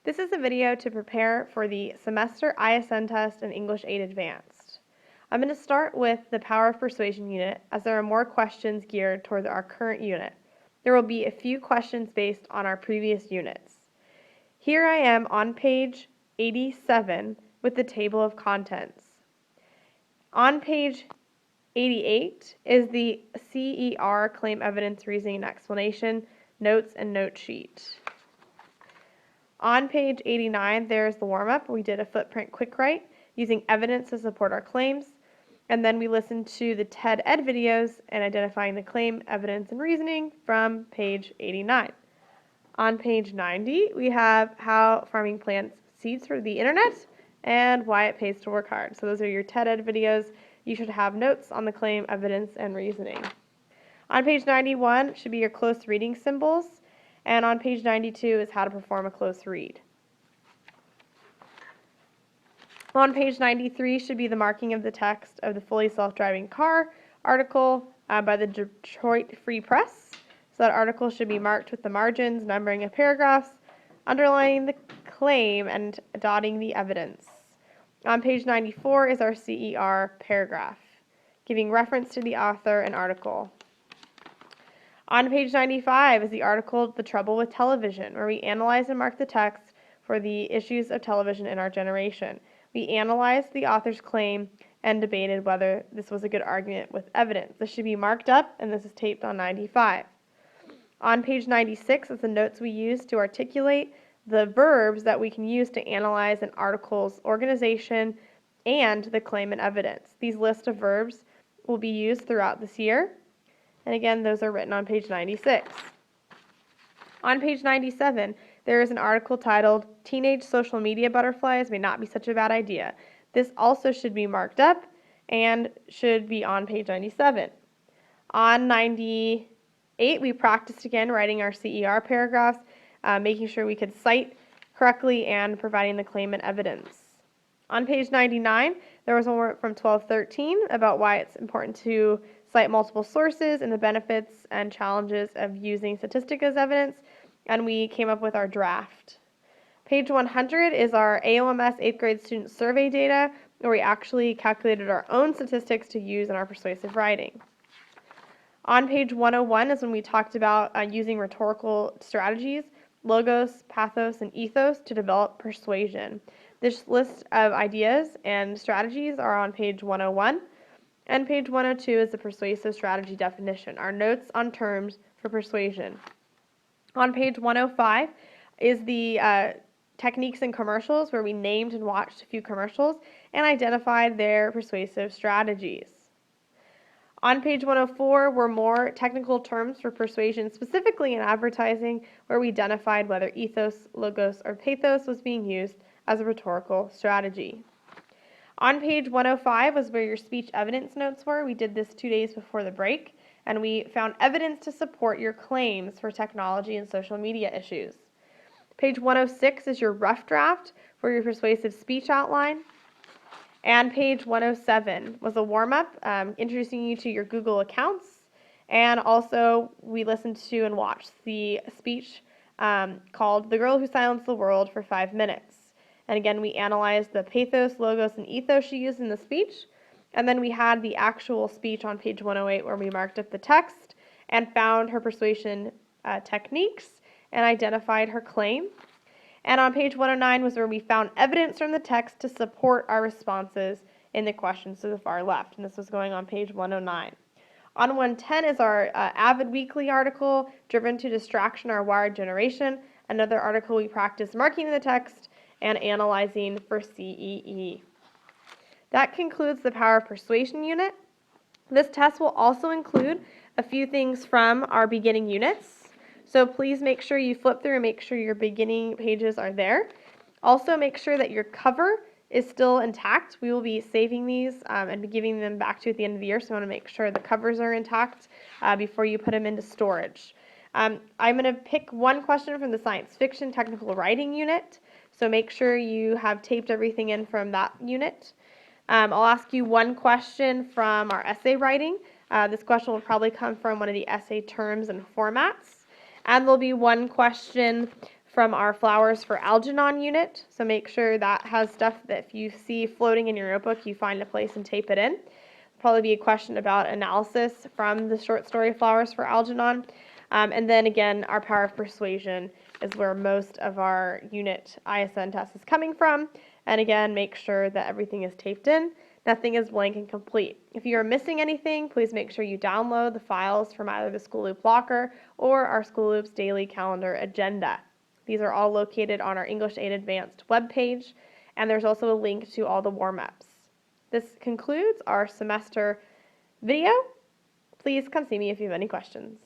This is a video to prepare for the semester ISN test in English 8 Advanced. I'm going to start with the Power of Persuasion unit, as there are more questions geared toward our current unit. There will be a few questions based on our previous units. Here I am on page 87 with the table of contents. On page 88 is the CER Claim Evidence Reasoning and Explanation Notes and Note Sheet. On page 89, there's the warm-up. We did a footprint quick write using evidence to support our claims, and then we listened to the TED Ed videos and identifying the claim, evidence, and reasoning from page 89. On page 90, we have how farming plants seeds for the internet and why it pays to work hard. So those are your TED Ed videos. You should have notes on the claim, evidence, and reasoning. On page 91 should be your close reading symbols, and on page 92 is how to perform a close read. On page 93 should be the marking of the text of the fully self-driving car article by the Detroit Free Press. So that article should be marked with the margins, numbering of paragraphs, underlining the claim, and dotting the evidence. On page 94 is our CER paragraph, giving reference to the author and article. On page 95 is the article, The Trouble with Television, where we analyze and mark the text for the issues of television in our generation. We analyzed the author's claim and debated whether this was a good argument with evidence. This should be marked up, and this is taped on 95. On page 96 is the notes we use to articulate the verbs that we can use to analyze an article's organization and the claim and evidence. These lists of verbs will be used throughout this year. And again, those are written on page 96. On page 97, there is an article titled, Teenage Social Media Butterflies May Not Be Such a Bad Idea. This also should be marked up and should be on page 97. On 98, we practiced again writing our CER paragraphs, making sure we could cite correctly and providing the claim and evidence. On page 99, there was one from 1213 about why it's important to cite multiple sources and the benefits and challenges of using statistics as evidence, and we came up with our draft. Page 100 is our AOMS 8th grade student survey data, where we actually calculated our own statistics to use in our persuasive writing. On page 101 is when we talked about using rhetorical strategies, logos, pathos, and ethos to develop persuasion. This list of ideas and strategies are on page 101. And page 102 is the persuasive strategy definition, our notes on terms for persuasion. On page 105 is the techniques and commercials, where we named and watched a few commercials and identified their persuasive strategies. On page 104 were more technical terms for persuasion, specifically in advertising, where we identified whether ethos, logos, or pathos was being used as a rhetorical strategy. On page 105 was where your speech evidence notes were. We did this 2 days before the break, and we found evidence to support your claims for technology and social media issues. Page 106 is your rough draft for your persuasive speech outline. And page 107 was a warm-up introducing you to your Google accounts, and also we listened to and watched the speech called The Girl Who Silenced the World for 5 minutes. And again, we analyzed the pathos, logos, and ethos she used in the speech. And then we had the actual speech on page 108 where we marked up the text and found her persuasion techniques and identified her claim. And on page 109 was where we found evidence from the text to support our responses in the questions to the far left. And this was going on page 109. On 110 is our Avid Weekly article, Driven to Distraction, Our Wired Generation. Another article we practiced marking the text and analyzing for CEE. That concludes the Power of Persuasion unit. This test will also include a few things from our beginning units. So please make sure you flip through and make sure your beginning pages are there. Also make sure that your cover is still intact. We will be saving these and be giving them back to you at the end of the year, so you want to make sure the covers are intact before you put them into storage. I'm going to pick one question from the science fiction technical writing unit. So make sure you have taped everything in from that unit. I'll ask you one question from our essay writing. This question will probably come from one of the essay terms and formats. And there'll be one question from our Flowers for Algernon unit. So make sure that has stuff that if you see floating in your notebook, you find a place and tape it in. Probably be a question about analysis from the short story Flowers for Algernon. And then again, our power of persuasion is where most of our unit ISN test is coming from. And again, make sure that everything is taped in. Nothing is blank and complete. If you are missing anything, please make sure you download the files from either the School Loop Locker or our School Loop's daily calendar agenda. These are all located on our English 8 Advanced webpage, and there's also a link to all the warm-ups. This concludes our semester video. Please come see me if you have any questions.